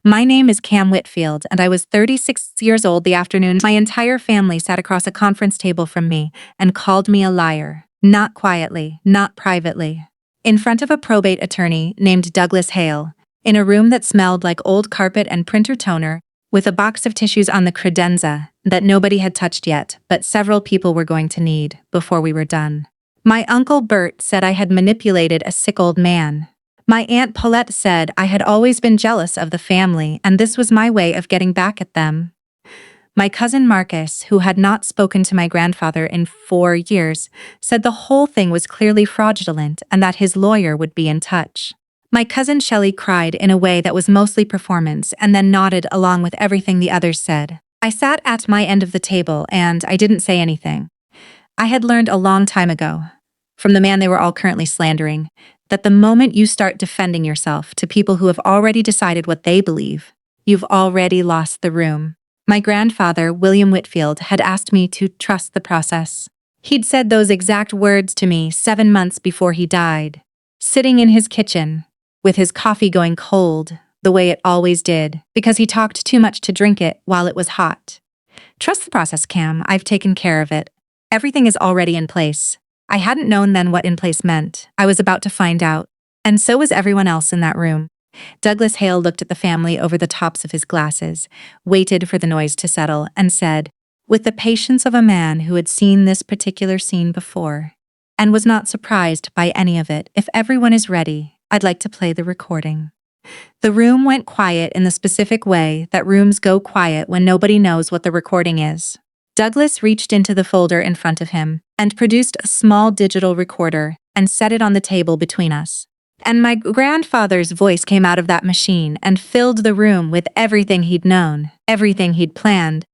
My name is Cam Whitfield, and I was 36 years old the afternoon my entire family sat across a conference table from me and called me a liar. Not quietly, not privately. In front of a probate attorney named Douglas Hale, in a room that smelled like old carpet and printer toner, with a box of tissues on the credenza that nobody had touched yet, but several people were going to need before we were done. My uncle Bert said I had manipulated a sick old man. My Aunt Paulette said I had always been jealous of the family and this was my way of getting back at them. My cousin Marcus, who had not spoken to my grandfather in 4 years, said the whole thing was clearly fraudulent and that his lawyer would be in touch. My cousin Shelley cried in a way that was mostly performance and then nodded along with everything the others said. I sat at my end of the table and I didn't say anything. I had learned a long time ago, from the man they were all currently slandering, that the moment you start defending yourself to people who have already decided what they believe, you've already lost the room. My grandfather, William Whitfield, had asked me to trust the process. He'd said those exact words to me 7 months before he died, sitting in his kitchen, with his coffee going cold, the way it always did, because he talked too much to drink it while it was hot. Trust the process, Cam. I've taken care of it. Everything is already in place. I hadn't known then what in place meant. I was about to find out. And so was everyone else in that room. Douglas Hale looked at the family over the tops of his glasses, waited for the noise to settle, and said, with the patience of a man who had seen this particular scene before, and was not surprised by any of it, if everyone is ready, I'd like to play the recording. The room went quiet in the specific way that rooms go quiet when nobody knows what the recording is. Douglas reached into the folder in front of him and produced a small digital recorder and set it on the table between us. And my grandfather's voice came out of that machine and filled the room with everything he'd known, everything he'd planned,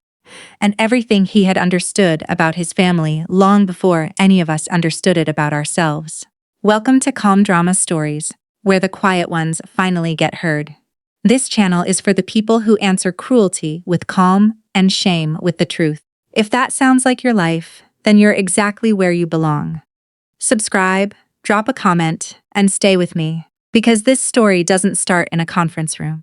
and everything he had understood about his family long before any of us understood it about ourselves. Welcome to Calm Drama Stories, where the quiet ones finally get heard. This channel is for the people who answer cruelty with calm and shame with the truth. If that sounds like your life, then you're exactly where you belong. Subscribe, drop a comment, and stay with me, because this story doesn't start in a conference room.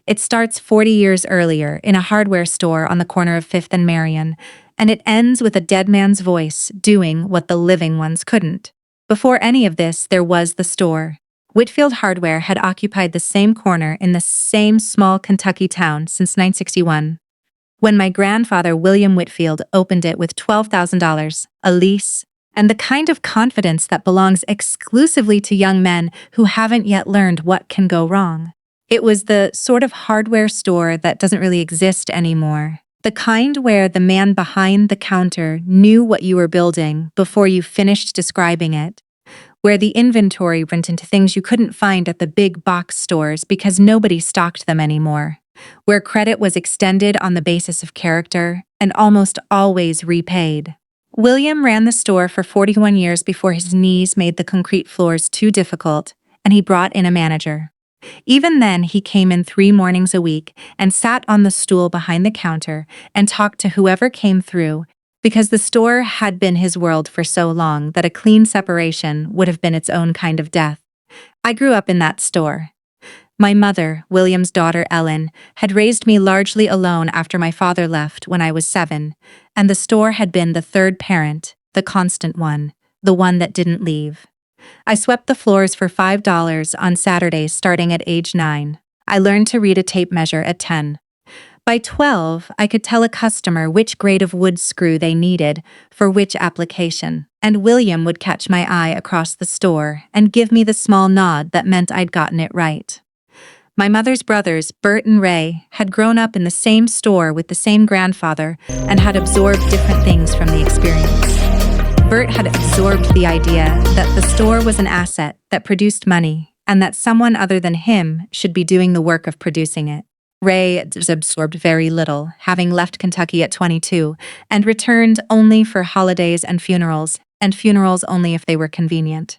It starts 40 years earlier in a hardware store on the corner of 5th and Marion, and it ends with a dead man's voice doing what the living ones couldn't. Before any of this, there was the store. Whitfield Hardware had occupied the same corner in the same small Kentucky town since 1961. When my grandfather, William Whitfield, opened it with $12,000, a lease, and the kind of confidence that belongs exclusively to young men who haven't yet learned what can go wrong. It was the sort of hardware store that doesn't really exist anymore. The kind where the man behind the counter knew what you were building before you finished describing it. Where the inventory went into things you couldn't find at the big box stores because nobody stocked them anymore. Where credit was extended on the basis of character and almost always repaid. William ran the store for 41 years before his knees made the concrete floors too difficult, and he brought in a manager. Even then, he came in 3 mornings a week and sat on the stool behind the counter and talked to whoever came through, because the store had been his world for so long that a clean separation would have been its own kind of death. I grew up in that store. My mother, William's daughter Ellen, had raised me largely alone after my father left when I was 7, and the store had been the third parent, the constant one, the one that didn't leave. I swept the floors for $5 on Saturdays starting at age 9. I learned to read a tape measure at 10. By 12, I could tell a customer which grade of wood screw they needed for which application, and William would catch my eye across the store and give me the small nod that meant I'd gotten it right. My mother's brothers, Bert and Ray, had grown up in the same store with the same grandfather and had absorbed different things from the experience. Bert had absorbed the idea that the store was an asset that produced money and that someone other than him should be doing the work of producing it. Ray absorbed very little, having left Kentucky at 22 and returned only for holidays and funerals only if they were convenient.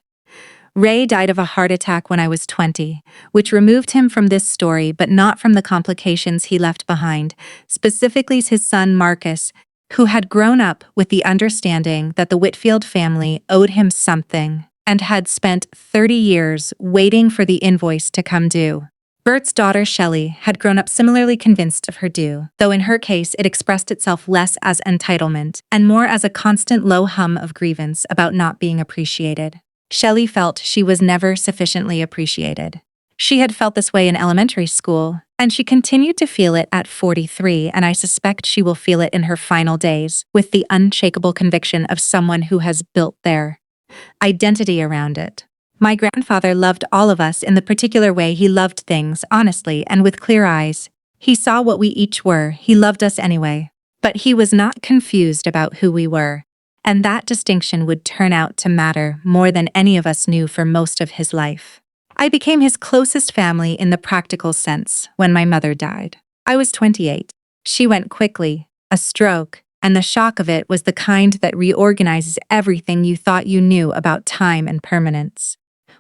Ray died of a heart attack when I was 20, which removed him from this story but not from the complications he left behind, specifically his son Marcus, who had grown up with the understanding that the Whitfield family owed him something and had spent 30 years waiting for the invoice to come due. Bert's daughter, Shelley, had grown up similarly convinced of her due, though in her case it expressed itself less as entitlement and more as a constant low hum of grievance about not being appreciated. Shelley felt she was never sufficiently appreciated. She had felt this way in elementary school, and she continued to feel it at 43, and I suspect she will feel it in her final days, with the unshakable conviction of someone who has built their identity around it. My grandfather loved all of us in the particular way he loved things, honestly and with clear eyes. He saw what we each were, he loved us anyway. But he was not confused about who we were, and that distinction would turn out to matter more than any of us knew for most of his life. I became his closest family in the practical sense when my mother died. I was 28. She went quickly, a stroke, and the shock of it was the kind that reorganizes everything you thought you knew about time and permanence.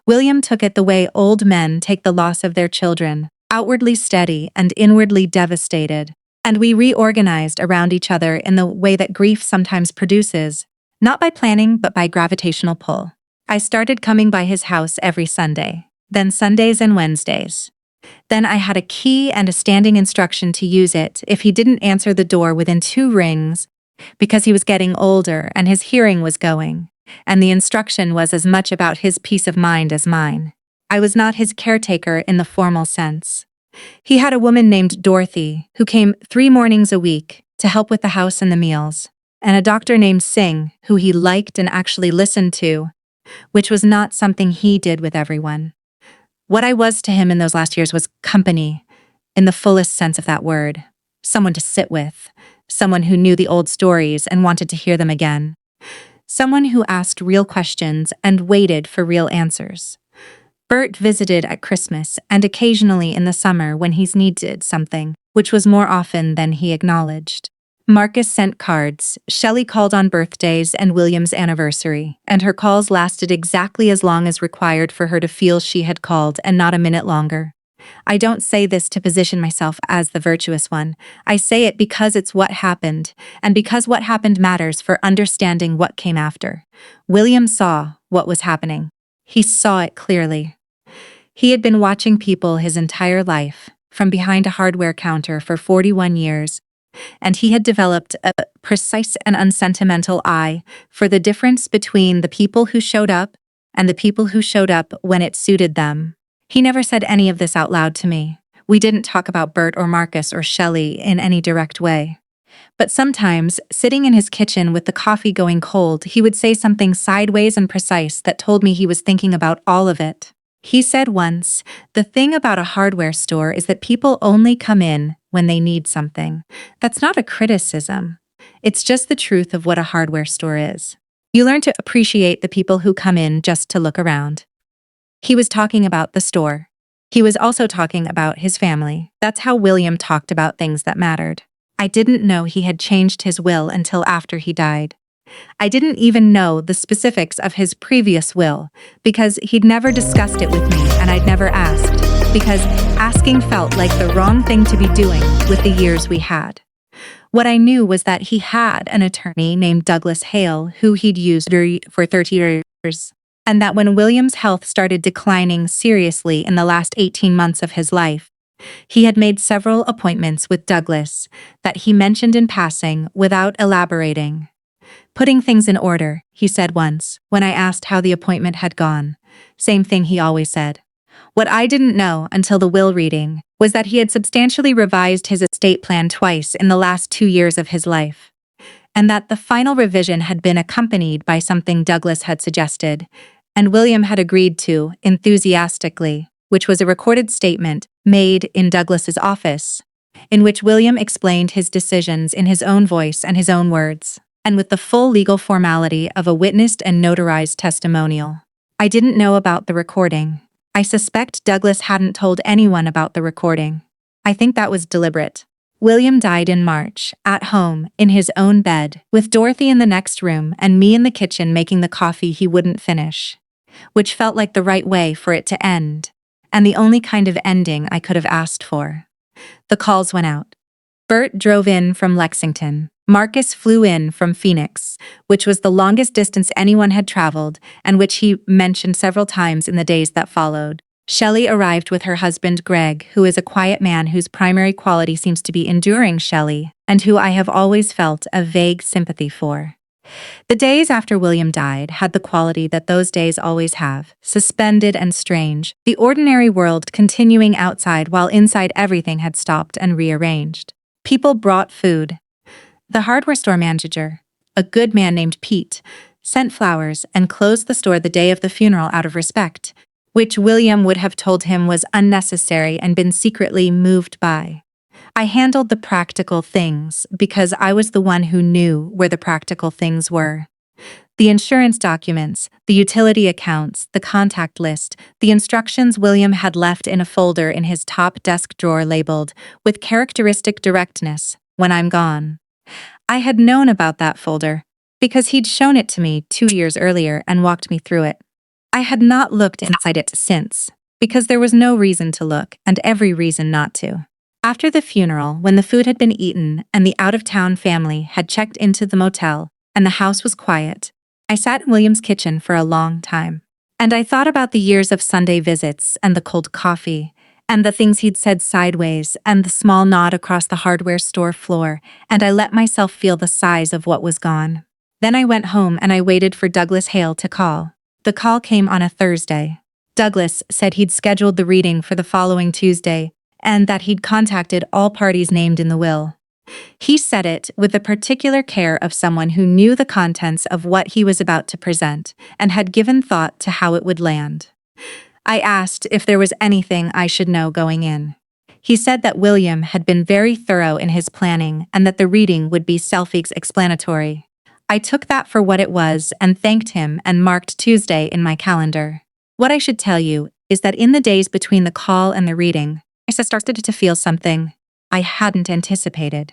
William took it the way old men take the loss of their children, outwardly steady and inwardly devastated, and we reorganized around each other in the way that grief sometimes produces, not by planning but by gravitational pull. I started coming by his house every Sunday, then Sundays and Wednesdays. Then I had a key and a standing instruction to use it if he didn't answer the door within 2 rings, because he was getting older and his hearing was going, and the instruction was as much about his peace of mind as mine. I was not his caretaker in the formal sense. He had a woman named Dorothy who came 3 mornings a week to help with the house and the meals, and a doctor named Singh who he liked and actually listened to, which was not something he did with everyone. What I was to him in those last years was company, in the fullest sense of that word. Someone to sit with, someone who knew the old stories and wanted to hear them again. Someone who asked real questions and waited for real answers. Bert visited at Christmas and occasionally in the summer when he's needed something, which was more often than he acknowledged. Marcus sent cards, Shelley called on birthdays and William's anniversary, and her calls lasted exactly as long as required for her to feel she had called and not a minute longer. I don't say this to position myself as the virtuous one. I say it because it's what happened, and because what happened matters for understanding what came after. William saw what was happening. He saw it clearly. He had been watching people his entire life, from behind a hardware counter for 41 years, and he had developed a precise and unsentimental eye for the difference between the people who showed up and the people who showed up when it suited them. He never said any of this out loud to me. We didn't talk about Bert or Marcus or Shelley in any direct way. But sometimes, sitting in his kitchen with the coffee going cold, he would say something sideways and precise that told me he was thinking about all of it. He said once, "The thing about a hardware store is that people only come in when they need something." That's not a criticism. It's just the truth of what a hardware store is. You learn to appreciate the people who come in just to look around. He was talking about the store. He was also talking about his family. That's how William talked about things that mattered. I didn't know he had changed his will until after he died. I didn't even know the specifics of his previous will, because he'd never discussed it with me and I'd never asked, because asking felt like the wrong thing to be doing with the years we had. What I knew was that he had an attorney named Douglas Hale who he'd used for 30 years, and that when William's health started declining seriously in the last 18 months of his life, he had made several appointments with Douglas that he mentioned in passing without elaborating. "Putting things in order," he said once, when I asked how the appointment had gone. Same thing he always said. What I didn't know until the will reading was that he had substantially revised his estate plan twice in the last 2 years of his life, and that the final revision had been accompanied by something Douglas had suggested, and William had agreed to enthusiastically, which was a recorded statement made in Douglas's office, in which William explained his decisions in his own voice and his own words, and with the full legal formality of a witnessed and notarized testimonial. I didn't know about the recording. I suspect Douglas hadn't told anyone about the recording. I think that was deliberate. William died in March, at home, in his own bed, with Dorothy in the next room and me in the kitchen making the coffee he wouldn't finish, which felt like the right way for it to end, and the only kind of ending I could have asked for. The calls went out. Bert drove in from Lexington. Marcus flew in from Phoenix, which was the longest distance anyone had traveled, and which he mentioned several times in the days that followed. Shelley arrived with her husband Greg, who is a quiet man whose primary quality seems to be enduring Shelley, and who I have always felt a vague sympathy for. The days after William died had the quality that those days always have, suspended and strange, the ordinary world continuing outside while inside everything had stopped and rearranged. People brought food. The hardware store manager, a good man named Pete, sent flowers and closed the store the day of the funeral out of respect, which William would have told him was unnecessary and been secretly moved by. I handled the practical things because I was the one who knew where the practical things were. The insurance documents, the utility accounts, the contact list, the instructions William had left in a folder in his top desk drawer labeled, with characteristic directness, "When I'm gone." I had known about that folder because he'd shown it to me 2 years earlier and walked me through it. I had not looked inside it since, because there was no reason to look and every reason not to. After the funeral, when the food had been eaten and the out-of-town family had checked into the motel and the house was quiet, I sat in William's kitchen for a long time. And I thought about the years of Sunday visits and the cold coffee and the things he'd said sideways and the small nod across the hardware store floor, and I let myself feel the size of what was gone. Then I went home and I waited for Douglas Hale to call. The call came on a Thursday. Douglas said he'd scheduled the reading for the following Tuesday, and that he'd contacted all parties named in the will. He said it with the particular care of someone who knew the contents of what he was about to present and had given thought to how it would land. I asked if there was anything I should know going in. He said that William had been very thorough in his planning and that the reading would be self-explanatory. I took that for what it was and thanked him and marked Tuesday in my calendar. What I should tell you is that in the days between the call and the reading, I started to feel something I hadn't anticipated.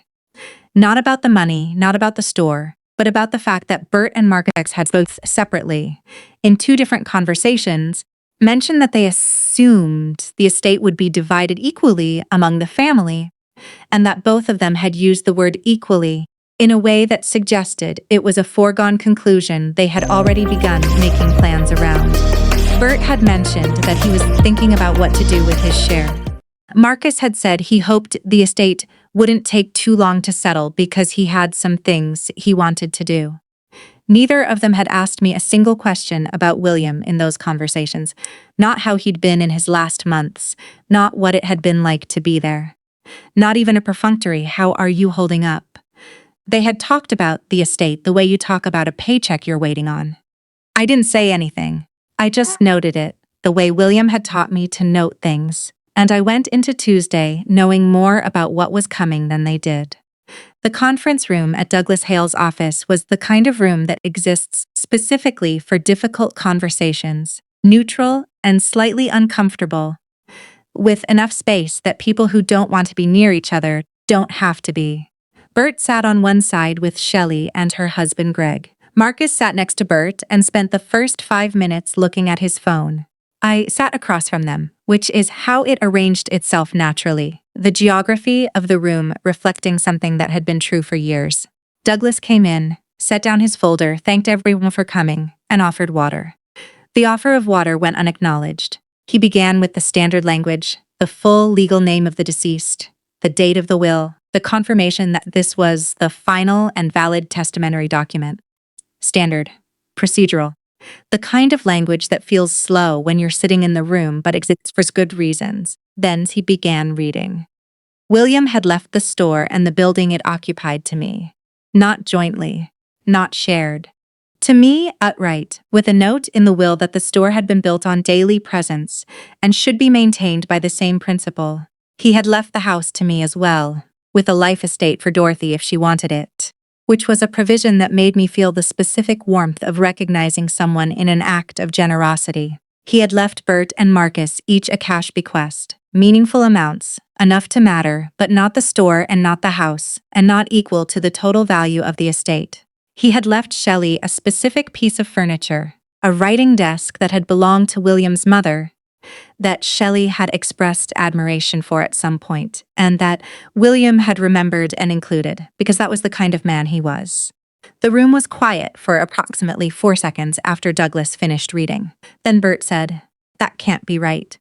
Not about the money, not about the store, but about the fact that Bert and Marcus had both separately, in 2 different conversations, mentioned that they assumed the estate would be divided equally among the family, and that both of them had used the word equally in a way that suggested it was a foregone conclusion they had already begun making plans around. Bert had mentioned that he was thinking about what to do with his share. Marcus had said he hoped the estate wouldn't take too long to settle because he had some things he wanted to do. Neither of them had asked me a single question about William in those conversations, not how he'd been in his last months, not what it had been like to be there. Not even a perfunctory, "How are you holding up?" They had talked about the estate the way you talk about a paycheck you're waiting on. I didn't say anything. I just noted it, the way William had taught me to note things. And I went into Tuesday knowing more about what was coming than they did. The conference room at Douglas Hale's office was the kind of room that exists specifically for difficult conversations, neutral and slightly uncomfortable, with enough space that people who don't want to be near each other don't have to be. Bert sat on one side with Shelley and her husband Greg. Marcus sat next to Bert and spent the first 5 minutes looking at his phone. I sat across from them, which is how it arranged itself naturally, the geography of the room reflecting something that had been true for years. Douglas came in, set down his folder, thanked everyone for coming, and offered water. The offer of water went unacknowledged. He began with the standard language, the full legal name of the deceased, the date of the will, the confirmation that this was the final and valid testamentary document. Standard. Procedural. The kind of language that feels slow when you're sitting in the room but exists for good reasons. Then he began reading. William had left the store and the building it occupied to me. Not jointly. Not shared. To me, outright, with a note in the will that the store had been built on daily presence and should be maintained by the same principle. He had left the house to me as well, with a life estate for Dorothy if she wanted it, which was a provision that made me feel the specific warmth of recognizing someone in an act of generosity. He had left Bert and Marcus each a cash bequest, meaningful amounts, enough to matter, but not the store and not the house, and not equal to the total value of the estate. He had left Shelley a specific piece of furniture, a writing desk that had belonged to William's mother, that Shelley had expressed admiration for at some point, and that William had remembered and included, because that was the kind of man he was. The room was quiet for approximately 4 seconds after Douglas finished reading. Then Bert said, "That can't be right."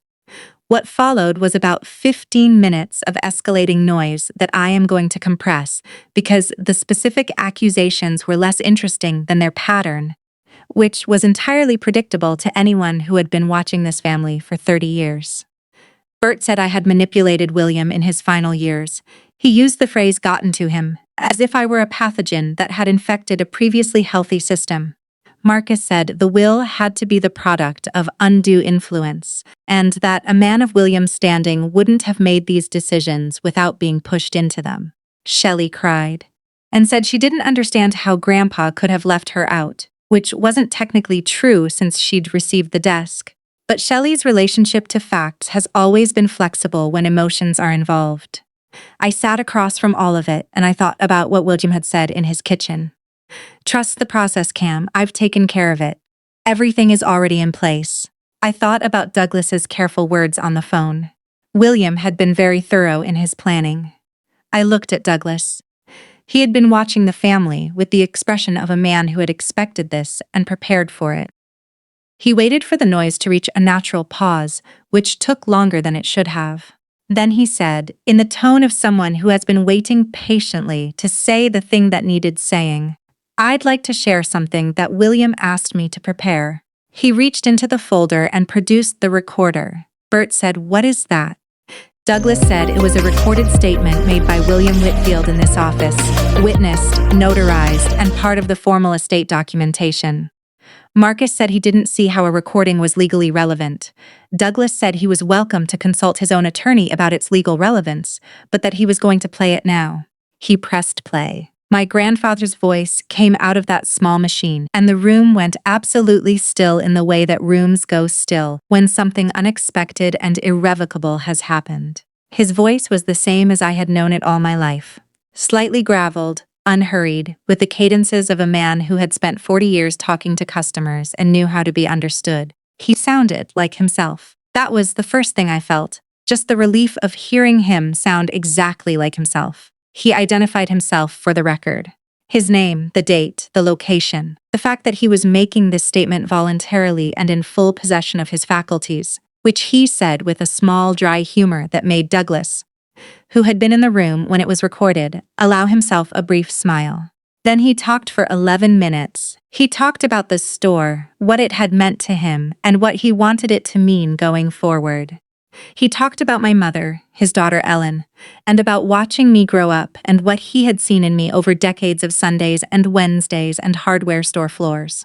What followed was about 15 minutes of escalating noise that I am going to compress because the specific accusations were less interesting than their pattern, which was entirely predictable to anyone who had been watching this family for 30 years. Bert said I had manipulated William in his final years. He used the phrase "gotten to him," as if I were a pathogen that had infected a previously healthy system. Marcus said the will had to be the product of undue influence, and that a man of William's standing wouldn't have made these decisions without being pushed into them. Shelley cried, and said she didn't understand how Grandpa could have left her out, which wasn't technically true since she'd received the desk. But Shelley's relationship to facts has always been flexible when emotions are involved. I sat across from all of it, and I thought about what William had said in his kitchen. "Trust the process, Cam. I've taken care of it. Everything is already in place." I thought about Douglas's careful words on the phone. William had been very thorough in his planning. I looked at Douglas. He had been watching the family with the expression of a man who had expected this and prepared for it. He waited for the noise to reach a natural pause, which took longer than it should have. Then he said, in the tone of someone who has been waiting patiently to say the thing that needed saying, "I'd like to share something that William asked me to prepare." He reached into the folder and produced the recorder. Bert said, "What is that?" Douglas said it was a recorded statement made by William Whitfield in this office, witnessed, notarized, and part of the formal estate documentation. Marcus said he didn't see how a recording was legally relevant. Douglas said he was welcome to consult his own attorney about its legal relevance, but that he was going to play it now. He pressed play. My grandfather's voice came out of that small machine, and the room went absolutely still in the way that rooms go still when something unexpected and irrevocable has happened. His voice was the same as I had known it all my life. Slightly graveled, unhurried, with the cadences of a man who had spent 40 years talking to customers and knew how to be understood. He sounded like himself. That was the first thing I felt, just the relief of hearing him sound exactly like himself. He identified himself for the record. His name, the date, the location, the fact that he was making this statement voluntarily and in full possession of his faculties, which he said with a small, dry humor that made Douglas, who had been in the room when it was recorded, allow himself a brief smile. Then he talked for 11 minutes. He talked about the store, what it had meant to him, and what he wanted it to mean going forward. He talked about my mother, his daughter Ellen, and about watching me grow up and what he had seen in me over decades of Sundays and Wednesdays and hardware store floors.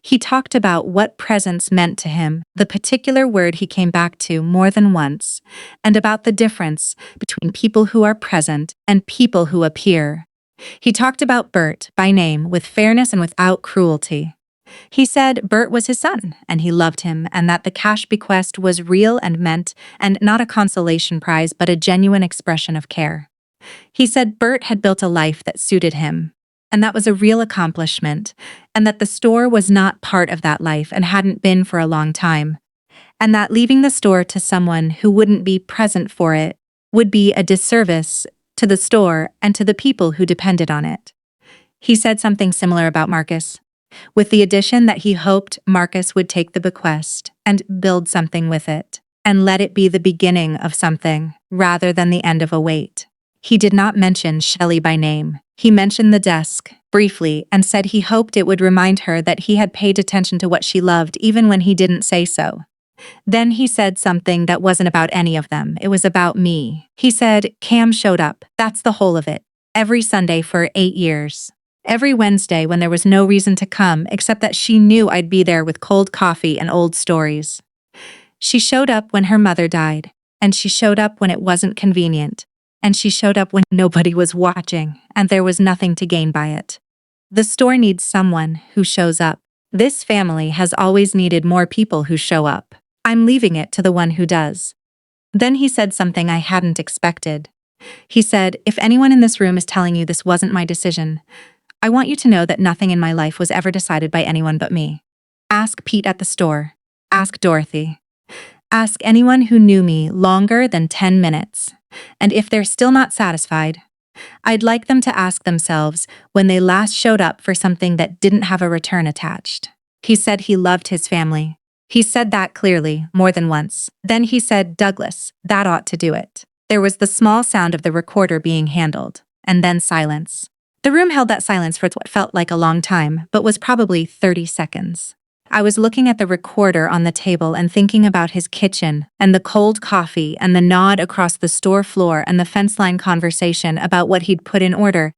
He talked about what presence meant to him, the particular word he came back to more than once, and about the difference between people who are present and people who appear. He talked about Bert by name with fairness and without cruelty. He said Bert was his son, and he loved him, and that the cash bequest was real and meant, and not a consolation prize but a genuine expression of care. He said Bert had built a life that suited him, and that was a real accomplishment, and that the store was not part of that life and hadn't been for a long time, and that leaving the store to someone who wouldn't be present for it would be a disservice to the store and to the people who depended on it. He said something similar about Marcus, with the addition that he hoped Marcus would take the bequest and build something with it, and let it be the beginning of something, rather than the end of a wait. He did not mention Shelley by name. He mentioned the desk, briefly, and said he hoped it would remind her that he had paid attention to what she loved even when he didn't say so. Then he said something that wasn't about any of them. It was about me. He said, "Cam showed up. That's the whole of it. Every Sunday for 8 years. Every Wednesday when there was no reason to come except that she knew I'd be there with cold coffee and old stories. She showed up when her mother died, and she showed up when it wasn't convenient, and she showed up when nobody was watching, and there was nothing to gain by it. The store needs someone who shows up. This family has always needed more people who show up. I'm leaving it to the one who does." Then he said something I hadn't expected. He said, "If anyone in this room is telling you this wasn't my decision, I want you to know that nothing in my life was ever decided by anyone but me. Ask Pete at the store. Ask Dorothy. Ask anyone who knew me longer than 10 minutes. And if they're still not satisfied, I'd like them to ask themselves when they last showed up for something that didn't have a return attached." He said he loved his family. He said that clearly, more than once. Then he said, "Douglas, that ought to do it." There was the small sound of the recorder being handled, and then silence. The room held that silence for what felt like a long time, but was probably 30 seconds. I was looking at the recorder on the table and thinking about his kitchen, and the cold coffee, and the nod across the store floor, and the fence line conversation about what he'd put in order.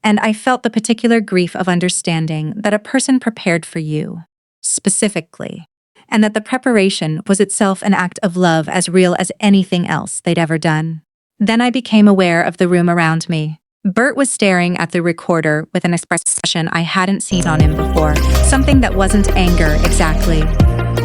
And I felt the particular grief of understanding that a person prepared for you, specifically, and that the preparation was itself an act of love as real as anything else they'd ever done. Then I became aware of the room around me. Bert was staring at the recorder with an expression I hadn't seen on him before, something that wasn't anger exactly.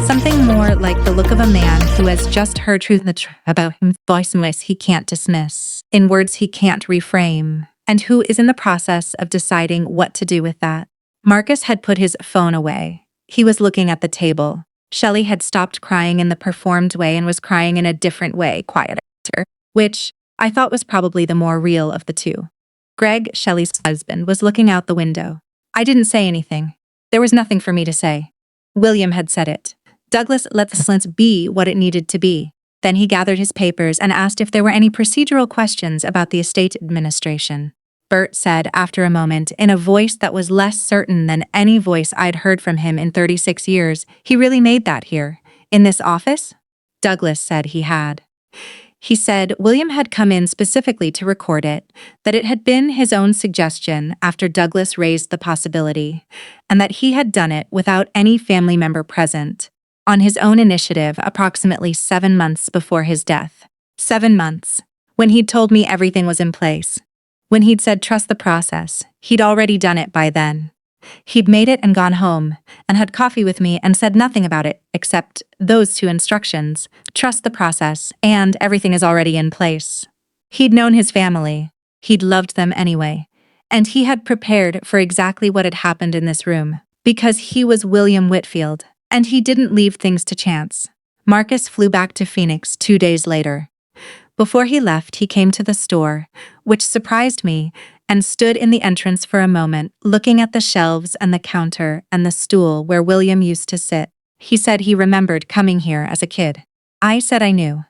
Something more like the look of a man who has just heard truth about him, voiceless he can't dismiss, in words he can't reframe, and who is in the process of deciding what to do with that. Marcus had put his phone away. He was looking at the table. Shelley had stopped crying in the performed way and was crying in a different way, quieter, which I thought was probably the more real of the two. Greg, Shelley's husband, was looking out the window. I didn't say anything. There was nothing for me to say. William had said it. Douglas let the silence be what it needed to be. Then he gathered his papers and asked if there were any procedural questions about the estate administration. Bert said, after a moment, in a voice that was less certain than any voice I'd heard from him in 36 years, "He really made that here, in this office?" Douglas said he had. He said William had come in specifically to record it, that it had been his own suggestion after Douglas raised the possibility, and that he had done it without any family member present, on his own initiative approximately 7 months before his death. 7 months. When he'd told me everything was in place. When he'd said trust the process, he'd already done it by then. He'd made it and gone home, and had coffee with me and said nothing about it, except those 2 instructions: trust the process, and everything is already in place. He'd known his family. He'd loved them anyway. And he had prepared for exactly what had happened in this room, because he was William Whitfield, and he didn't leave things to chance. Marcus flew back to Phoenix 2 days later. Before he left, he came to the store, which surprised me, and stood in the entrance for a moment, looking at the shelves and the counter and the stool where William used to sit. He said he remembered coming here as a kid. I said I knew.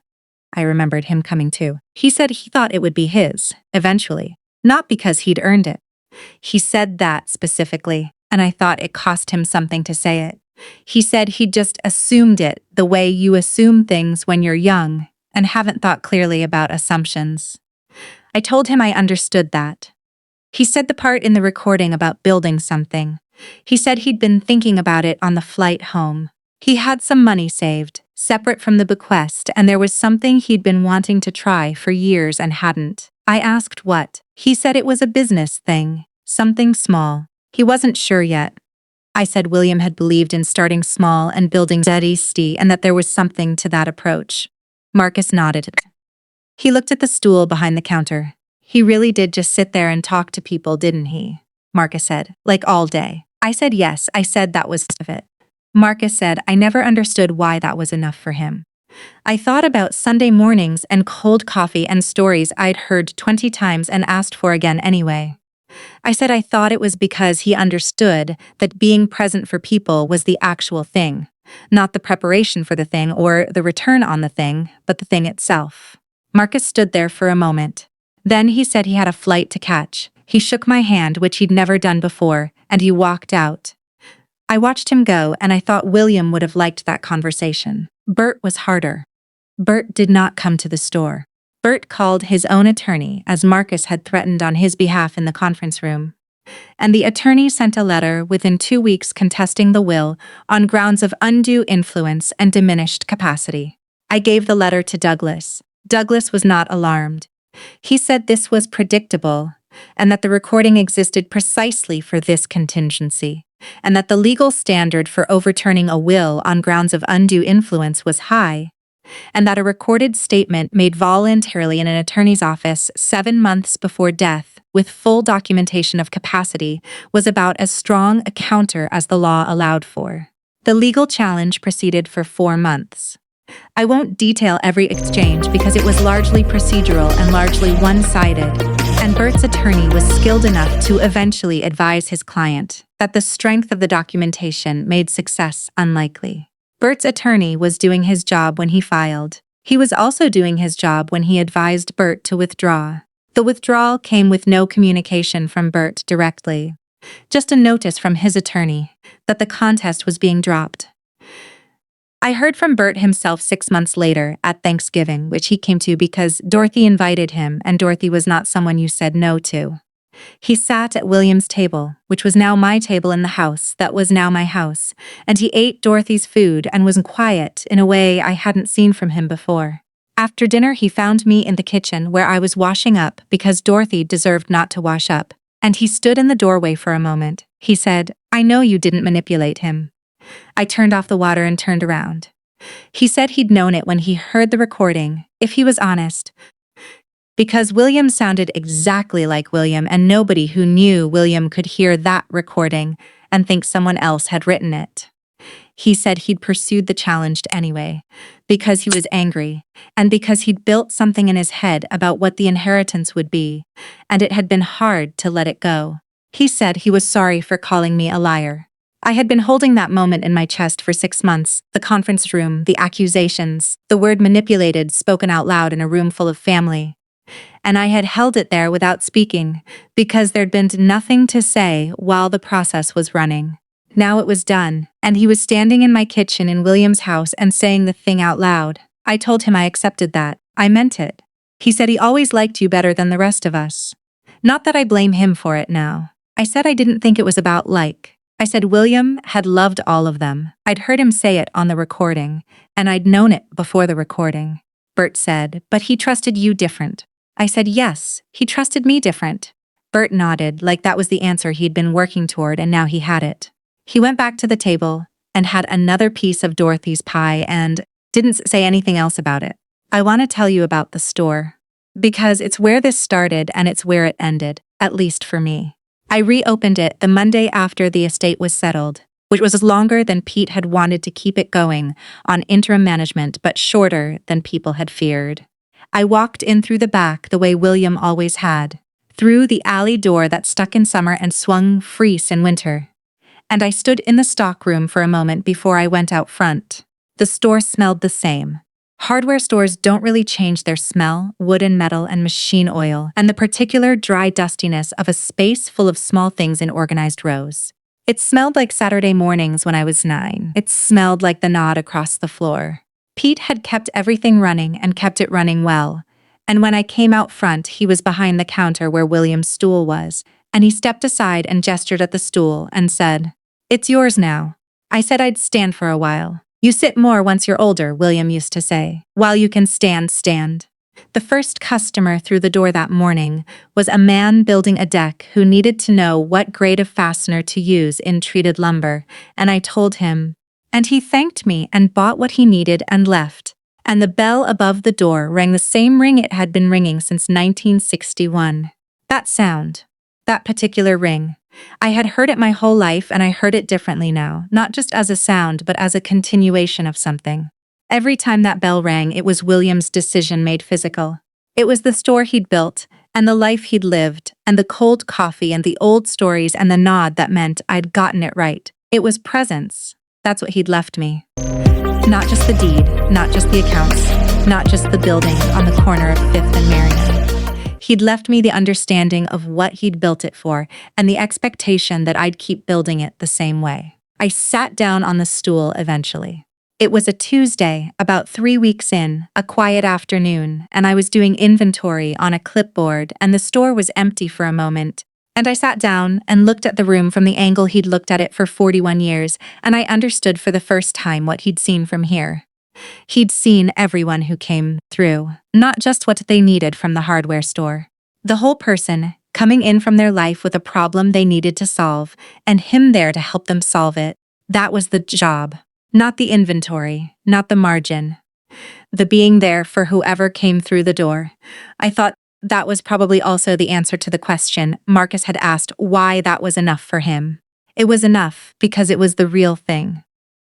I remembered him coming too. He said he thought it would be his, eventually, not because he'd earned it. He said that specifically, and I thought it cost him something to say it. He said he'd just assumed it the way you assume things when you're young and haven't thought clearly about assumptions. I told him I understood that. He said the part in the recording about building something. He said he'd been thinking about it on the flight home. He had some money saved, separate from the bequest, and there was something he'd been wanting to try for years and hadn't. I asked what. He said it was a business thing, something small. He wasn't sure yet. I said William had believed in starting small and building steady, and that there was something to that approach. Marcus nodded. He looked at the stool behind the counter. He really did just sit there and talk to people, didn't he? Marcus said, like all day. I said yes, I said that was of it. Marcus said I never understood why that was enough for him. I thought about Sunday mornings and cold coffee and stories I'd heard 20 times and asked for again anyway. I said I thought it was because he understood that being present for people was the actual thing, not the preparation for the thing or the return on the thing, but the thing itself. Marcus stood there for a moment. Then he said he had a flight to catch. He shook my hand, which he'd never done before, and he walked out. I watched him go, and I thought William would have liked that conversation. Bert was harder. Bert did not come to the store. Bert called his own attorney, as Marcus had threatened on his behalf in the conference room. And the attorney sent a letter within 2 weeks contesting the will on grounds of undue influence and diminished capacity. I gave the letter to Douglas. Douglas was not alarmed. He said this was predictable, and that the recording existed precisely for this contingency, and that the legal standard for overturning a will on grounds of undue influence was high, and that a recorded statement made voluntarily in an attorney's office 7 months before death, with full documentation of capacity, was about as strong a counter as the law allowed for. The legal challenge proceeded for 4 months. I won't detail every exchange because it was largely procedural and largely one-sided, and Bert's attorney was skilled enough to eventually advise his client that the strength of the documentation made success unlikely. Bert's attorney was doing his job when he filed. He was also doing his job when he advised Bert to withdraw. The withdrawal came with no communication from Bert directly. Just a notice from his attorney that the contest was being dropped. I heard from Bert himself 6 months later at Thanksgiving, which he came to because Dorothy invited him, and Dorothy was not someone you said no to. He sat at William's table, which was now my table in the house that was now my house, and he ate Dorothy's food and was quiet in a way I hadn't seen from him before. After dinner, he found me in the kitchen where I was washing up because Dorothy deserved not to wash up, and he stood in the doorway for a moment. He said, "I know you didn't manipulate him." I turned off the water and turned around. He said he'd known it when he heard the recording, if he was honest, because William sounded exactly like William, and nobody who knew William could hear that recording and think someone else had written it. He said he'd pursued the challenge anyway, because he was angry, and because he'd built something in his head about what the inheritance would be, and it had been hard to let it go. He said he was sorry for calling me a liar. I had been holding that moment in my chest for 6 months, the conference room, the accusations, the word manipulated spoken out loud in a room full of family. And I had held it there without speaking, because there'd been nothing to say while the process was running. Now it was done, and he was standing in my kitchen in William's house and saying the thing out loud. I told him I accepted that. I meant it. He said he always liked you better than the rest of us. Not that I blame him for it now. I said I didn't think it was about like. I said William had loved all of them. I'd heard him say it on the recording, and I'd known it before the recording. Bert said, "But he trusted you different." I said, "Yes, he trusted me different." Bert nodded, like that was the answer he'd been working toward, and now he had it. He went back to the table and had another piece of Dorothy's pie and didn't say anything else about it. I want to tell you about the store, because it's where this started and it's where it ended, at least for me. I reopened it the Monday after the estate was settled, which was longer than Pete had wanted to keep it going on interim management, but shorter than people had feared. I walked in through the back the way William always had, through the alley door that stuck in summer and swung freeze in winter. And I stood in the stock room for a moment before I went out front. The store smelled the same. Hardware stores don't really change their smell, wood and metal and machine oil, and the particular dry dustiness of a space full of small things in organized rows. It smelled like Saturday mornings when I was 9. It smelled like the nod across the floor. Pete had kept everything running and kept it running well, and when I came out front, he was behind the counter where William's stool was, and he stepped aside and gestured at the stool and said, "It's yours now." I said I'd stand for a while. "You sit more once you're older," William used to say. "While you can stand, stand." The first customer through the door that morning was a man building a deck who needed to know what grade of fastener to use in treated lumber, and I told him, and he thanked me and bought what he needed and left. And the bell above the door rang the same ring it had been ringing since 1961. That sound, that particular ring. I had heard it my whole life, and I heard it differently now, not just as a sound, but as a continuation of something. Every time that bell rang, it was William's decision made physical. It was the store he'd built, and the life he'd lived, and the cold coffee and the old stories and the nod that meant I'd gotten it right. It was presence. That's what he'd left me. Not just the deed, not just the accounts, not just the building on the corner of 5th and Marion. He'd left me the understanding of what he'd built it for and the expectation that I'd keep building it the same way. I sat down on the stool eventually. It was a Tuesday, about 3 weeks in, a quiet afternoon, and I was doing inventory on a clipboard, and the store was empty for a moment. And I sat down and looked at the room from the angle he'd looked at it for 41 years, and I understood for the first time what he'd seen from here. He'd seen everyone who came through, not just what they needed from the hardware store. The whole person, coming in from their life with a problem they needed to solve, and him there to help them solve it. That was the job. Not the inventory, not the margin. The being there for whoever came through the door. I thought that was probably also the answer to the question Marcus had asked, why that was enough for him. It was enough because it was the real thing.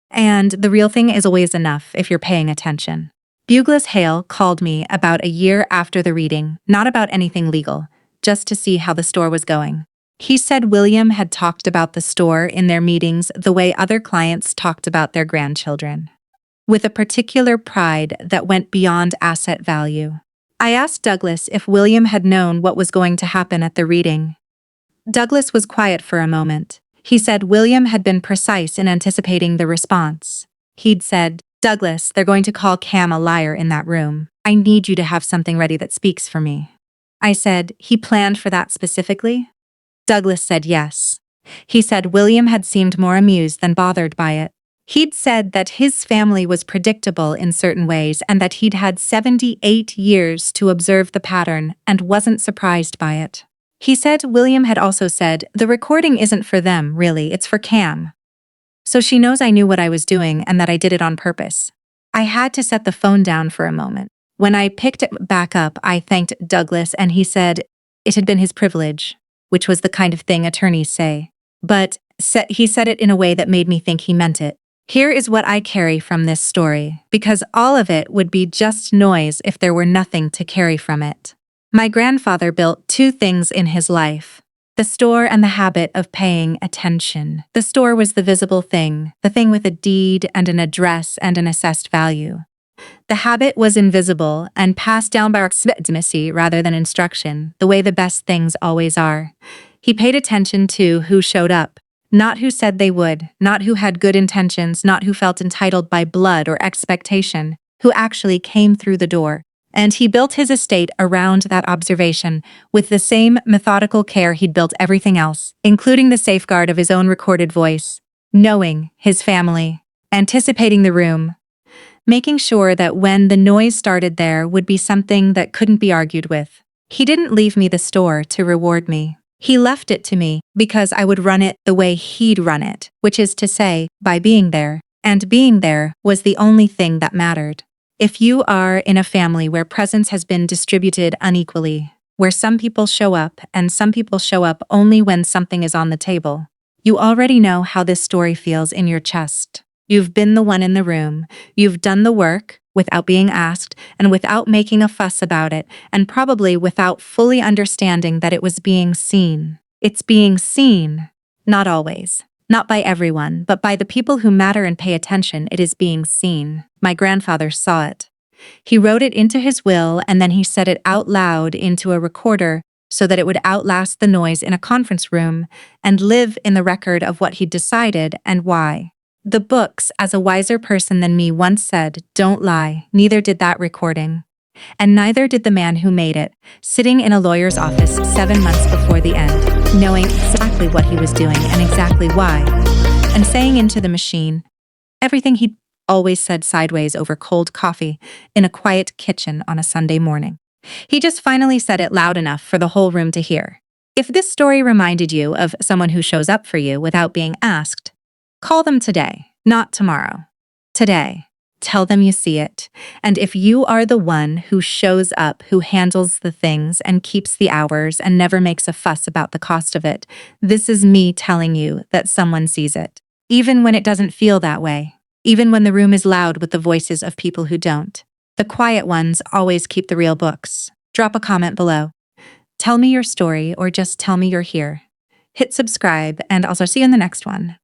And the real thing is always enough if you're paying attention. Bugles Hale called me about a year after the reading, not about anything legal, just to see how the store was going. He said William had talked about the store in their meetings the way other clients talked about their grandchildren. with a particular pride that went beyond asset value. I asked Douglas if William had known what was going to happen at the reading. Douglas was quiet for a moment. He said William had been precise in anticipating the response. He'd said, "Douglas, they're going to call Cam a liar in that room. I need you to have something ready that speaks for me." I said, "He planned for that specifically?" Douglas said yes. He said William had seemed more amused than bothered by it. He'd said that his family was predictable in certain ways and that he'd had 78 years to observe the pattern and wasn't surprised by it. He said William had also said, "The recording isn't for them, really, it's for Cam." So she knows I knew what I was doing and that I did it on purpose. I had to set the phone down for a moment. When I picked it back up, I thanked Douglas and he said it had been his privilege, which was the kind of thing attorneys say. But he said it in a way that made me think he meant it. Here is what I carry from this story, because all of it would be just noise if there were nothing to carry from it. My grandfather built two things in his life: the store and the habit of paying attention. The store was the visible thing, the thing with a deed and an address and an assessed value. The habit was invisible and passed down by intimacy rather than instruction, the way the best things always are. He paid attention to who showed up, not who said they would, not who had good intentions, not who felt entitled by blood or expectation, who actually came through the door. And he built his estate around that observation with the same methodical care he'd built everything else, including the safeguard of his own recorded voice, knowing his family, anticipating the room, making sure that when the noise started there would be something that couldn't be argued with. He didn't leave me the store to reward me. He left it to me because I would run it the way he'd run it, which is to say, by being there. And being there was the only thing that mattered. If you are in a family where presence has been distributed unequally, where some people show up and some people show up only when something is on the table, you already know how this story feels in your chest. You've been the one in the room. You've done the work without being asked and without making a fuss about it, and probably without fully understanding that it was being seen. It's being seen. Not always. Not by everyone, but by the people who matter and pay attention. It is being seen. My grandfather saw it. He wrote it into his will and then he said it out loud into a recorder so that it would outlast the noise in a conference room and live in the record of what he'd decided and why. The books, as a wiser person than me once said, don't lie. Neither did that recording. And neither did the man who made it, sitting in a lawyer's office 7 months before the end, knowing exactly what he was doing and exactly why, and saying into the machine everything he'd always said sideways over cold coffee in a quiet kitchen on a Sunday morning. He just finally said it loud enough for the whole room to hear. If this story reminded you of someone who shows up for you without being asked, call them today, not tomorrow. Today. Tell them you see it. And if you are the one who shows up, who handles the things and keeps the hours and never makes a fuss about the cost of it, this is me telling you that someone sees it. Even when it doesn't feel that way. Even when the room is loud with the voices of people who don't. The quiet ones always keep the real books. Drop a comment below. Tell me your story or just tell me you're here. Hit subscribe and I'll see you in the next one.